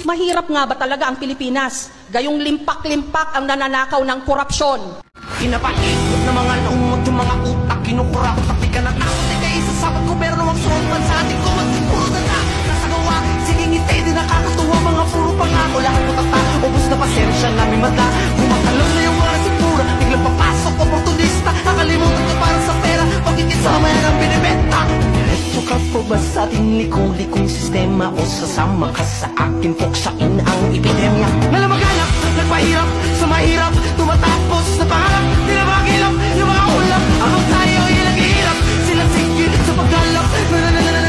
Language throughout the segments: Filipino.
Mahirap nga ba talaga ang Pilipinas? Gayong limpak-limpak ang nananakaw ng korupsyon. Pinapaikot na mga naumot yung mga utak, kinukurap, takti ka na takot, ika isasabot gobyerno ang surupan sa ating kumot, puro na nasa gawa, sige ngiti, di nakakatuwa, mga puro pangako, lahat mo tata, ubus na pasensya namin mata, kumakalog na yung mga sipura, biglang papasok, oportunista, nakalimutan ka para sa pera, pagkit isama yan ang binibenta. Diretso ka po ba sa ating liku-likong sistema o sasama ka sa akin, puksain ang epidemya? Nalamaganap, nagpahirap, sa mahirap, tumatapos na pangarap, di na makilap, yung mga ulap, habang tayo ay naghihirap, sila sige sa paggalap,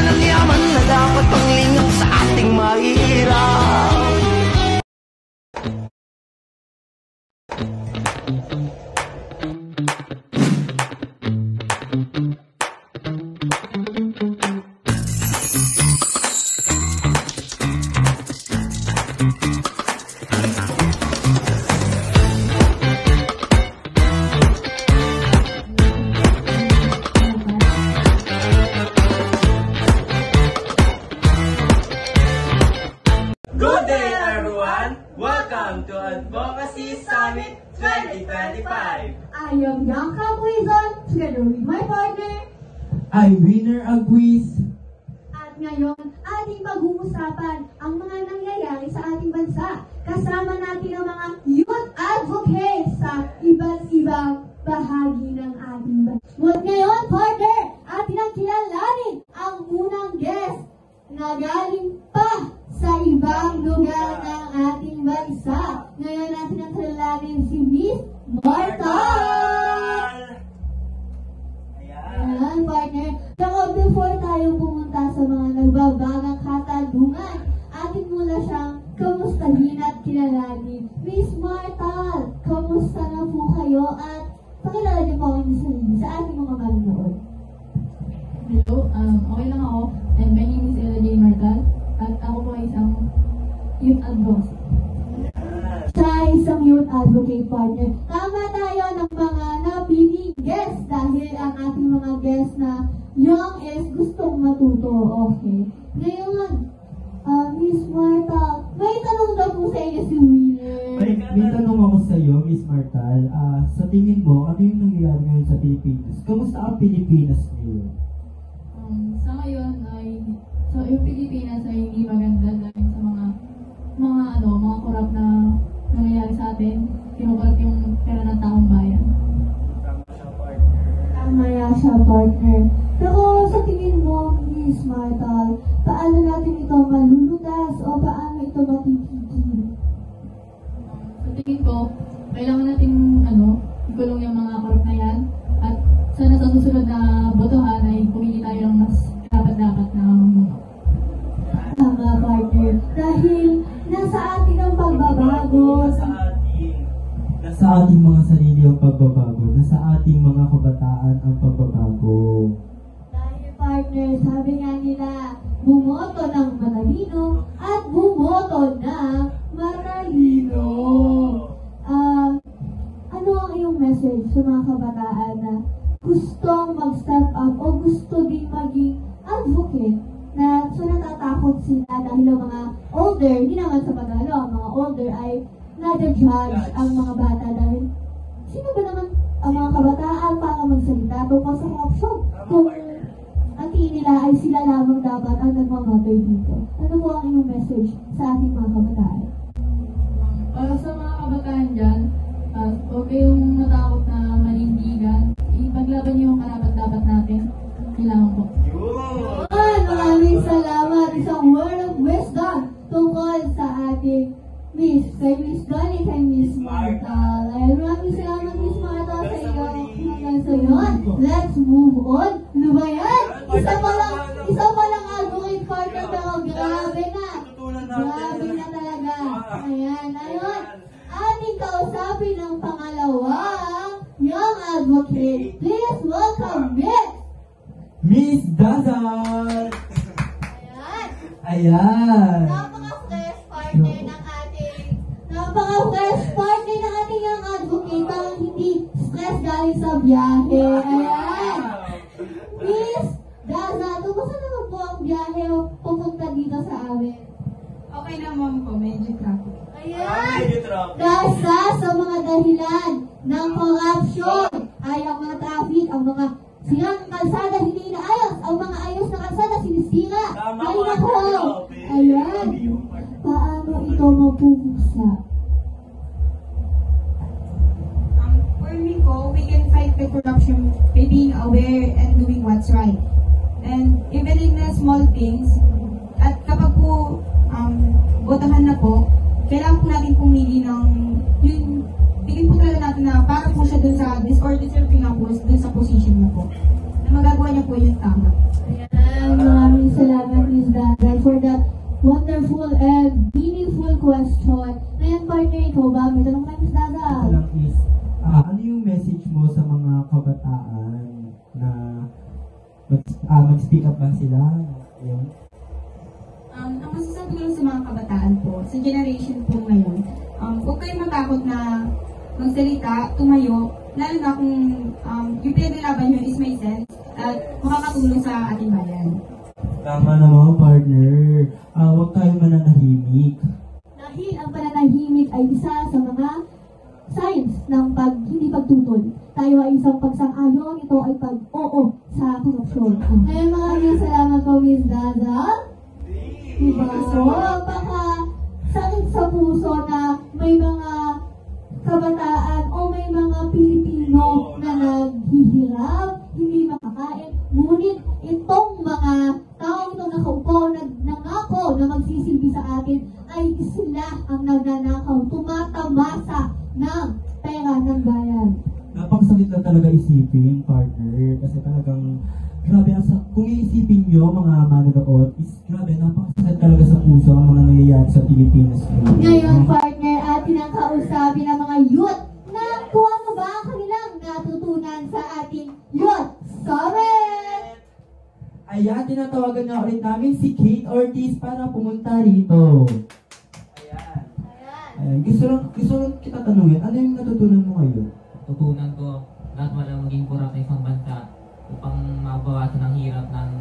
ng yaman na dapat panglingap sa ating mahirap. Welcome to Advocacy Summit 2025. I am Bianca Quizon, together with my partner. I'm Winner Agquiz. At ngayon, ating pag-uusapan ang mga nangyayari sa ating bansa. Kasama natin ang mga youth advocates sa iba't ibang bahagi ng ating bansa. At ngayon, partner, atin ang kilalanin ang unang guest na galing pa sa ibang lugar ng ating bansa. Ngayon natin ang kilalanin si Miss Martal! Ayan, partner. Saka before tayo pumunta sa mga nagbabagang katanungan, atin muna siyang kamustahin at kilalanin. Miss Martal, kamusta na po kayo at pakilala niyo po ang inyong sarili sa ating mga manunood. Hello, okay lang ako. And my name is Ella J. Martal. At ako po ay isang youth advocate. Siya ay isang youth advocate, partner. Tama tayo ng mga napiling guests dahil ang ating mga guests na young is gustong matuto. Okay. Ngayon, Miss Marta, may tanong daw po sa inyo si Winner. May tanong ako sa iyo, Miss Martal. Sa tingin mo, ano yung nangyayari ngayon sa Pilipinas? Kamusta ang Pilipinas ngayon? Sa ngayon ay yung Pilipinas ay hindi maganda dahil sa mga korap na nangyayari sa atin. Kinukulat yung pera ng taong bayan. Tama siya, partner. Pero sa tingin mo, Miss Martal, paano natin ito malulutas o paano ito matitigil? Sa tingin ko, kailangan natin ikulong yung mga korap na yan. At sana sa susunod na botohan ay pumili tayo ng mas dapat na mamuno. Tama, partner. Dahil nasa atin ang pagbabago. Nasa ating mga sarili ang pagbabago. Nasa ating mga kabataan ang pagbabago. Dahil, partner, sabi nga nila, bumoto ng matalino at bumoto ng matalino. Ano ang iyong message sa mga kabataan na gustong mag-step up o gusto din maging advocate na so natatakot sila dahil ang mga older, hindi naman sa pag-ano, ang mga older ay nada-judge ang mga bata dahil sino ba naman ang mga kabataan para magsalita tungkol sa corruption kung ang tingin nila ay sila lamang dapat ang nagmamatter dito. Ano po ang inyong message sa ating mga kabataan? Para sa mga kabataan dyan, huwag kayong matakot na manindigan. Ipaglaban niyo yung karapat-dapat natin. Kailangan po. Maraming salamat. Isang word of wisdom tungkol sa ating kay Miss Donnie, kay Miss Martal. Maraming salamat, Miss Martal, sa iyo. Hanggang sa yun, let's move on. Ano ba yan? Isa pa lang advocate partner, pero grabe na. Grabe na talaga. Ayan. Ating kausapin ng pangalawang young advocate. Please welcome Miss Dazal! Ayan! Napaka-fresh partner ng ating young advocate. Parang hindi stress galing sa biyahe. Ayan! Miss Dazal, kumusta naman po ang biyahe pupunta dito sa amin? Okay na, ma'am ko. Medyo traffic. Ayan! Medyo traffic. Nasa sa mga dahilan ng corruption ay ang mga traffic, ang mga sirang kalsada hindi inaayos, ang mga ayos na kalsada sinisira. Tama Ay ka, nako! grabe. Ayan! Paano ito mapupuksa? For me po, we can fight the corruption by being aware and doing what's right. And even in the small things, at kapag po botahan na po, kailangan po natin pumili ng yun, tingin po talaga natin na para po siya dun sa deserving nga po dun sa position na po. Na magagawa niya po yung tama. Ayan, maraming salamat Ms. Dada for that wonderful and meaningful question. Ngayon, partner, ikaw ba? May tanong kayo Ms. Dada. Ito lang is, ano yung message mo sa mga kabataan na mag-speak up ba sila? Ayun. Ang masasabi ko lang sa mga kabataan po, sa generation po ngayon, huwag kayong matakot na magsalita, tumayo, lalo na kung yung pinaglalaban nyo is may sense at makakatulong sa ating bayan. Tama na mga partner. Huwag tayong mananahimik. Dahil ang pananahimik ay isa sa mga signs ng hindi pagtutol. Tayo ay isang pagsang-ayon, ito ay pag-oo sa korupsyon. Ngayon, maraming salamat po, Ms. Dada. Diba? So, baka sakit sa puso na may mga kabataan o may mga Pilipino na naghihirap, hindi makakain. Ngunit itong mga taong itong nakaupo, nangako na magsisilbi sa atin, ay sila ang nagnanakaw, tumatamasa ng pera ng bayan. Napakasakit na talaga isipin, partner. Kasi talagang, grabe, kung iisipin nyo, mga manonood, is grabe, napakasakit talaga sa puso ang mga nangyayari sa Pilipinas. Ngayon, partner, atin ang kausapin ng mga youth na kung ano ba ang kanilang natutunan sa ating youth summit! Ayan, tinatawagan na ulit namin si Kate Ortiz para pumunta rito. Ayan, gusto lang kita tanungin, ano yung natutunan mo ngayon? Tutunan ko lahat walang maging kurap sa isang bansa upang mabawasan ang hirap ng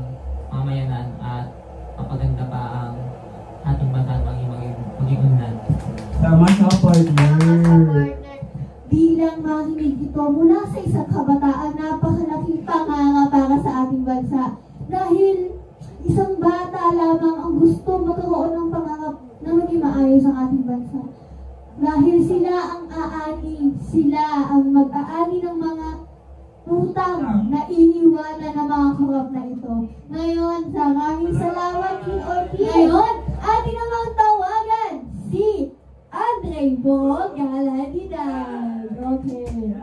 mamayanan at mapaganda pa ang ating bansa at maging unlad. Tama ka, partner. Bilang makinig ito mula sa isang kabataan, napakalaking panganga para sa ating bansa. Dahil isang bata lamang ang gusto magkaroon ng pangarap na maging maayos ang ating bansa. Dahil sila ang aani, sila ang mag-aani ng mga utang na iniwanan ng mga korap na ito. Ngayon, maraming salamat King Ortiz. Ngayon, atin namang tawagan si Andre Bogaladidad. Okay.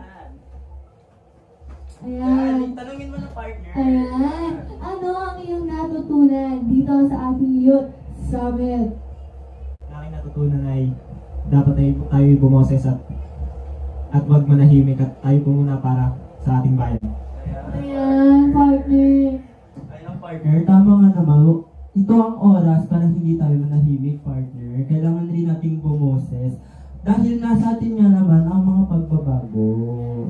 Ayan. Tanungin mo na, partner. Ayan. Ano ang iyong natutunan dito sa ating youth summit? Aking natutunan ay dapat tayo bumoses at wag manahimik at tayo po muna para sa ating bayan. Ayan, partner. Ayun, Partner, tama nga naman. Ito ang oras para hindi tayo manahimik, partner. Kailangan rin nating bumoses. Dahil nasa atin nga naman ang mga pagbabago.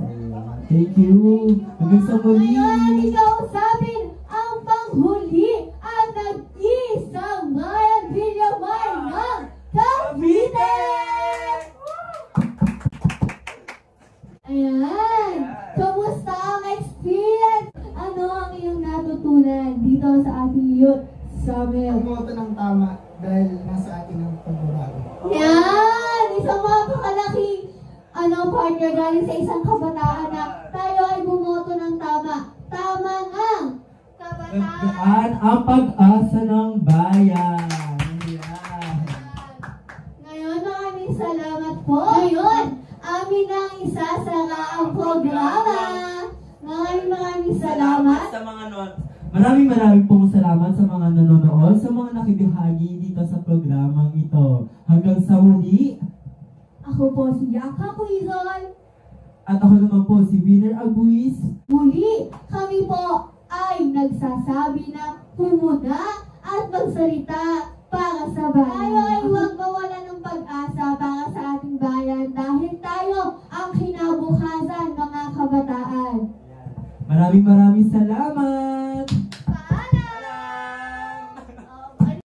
Ayan. Thank you. Hanggang sa muli. Ngayon, ikausapin ang panghuli at nag-isang Mayan Villamay ng Cavite! Ayan! Kamusta ang experience? Ano ang iyong natutunan dito sa ating youth summit? Bumoto ng tama dahil nasa atin ang pagbabago. Yan! Isang mapakalaking partner galing sa isang kabataan na tayo ay bumoto ng tama. Tama nga! Kabataan! Ang pag-asa ng bayan. Ayan. Ngayon, maraming salamat po. Ngayon, amin ang isasara ang programa. Maraming salamat. Sa mga Maraming pong salamat sa mga nanonood, sa mga nakibihagi dito sa programang ito. Hanggang sa muli. Ako po si Yaka Quizon. At ako naman po si Winner Aguiz. Muli, kami po ay nagsasabi na pumuna at magsalita para sa bayan. Tayo ay huwag mawalan ng pag-asa para sa ating bayan dahil tayo ang kinabukasan mga kabataan. Maraming salamat.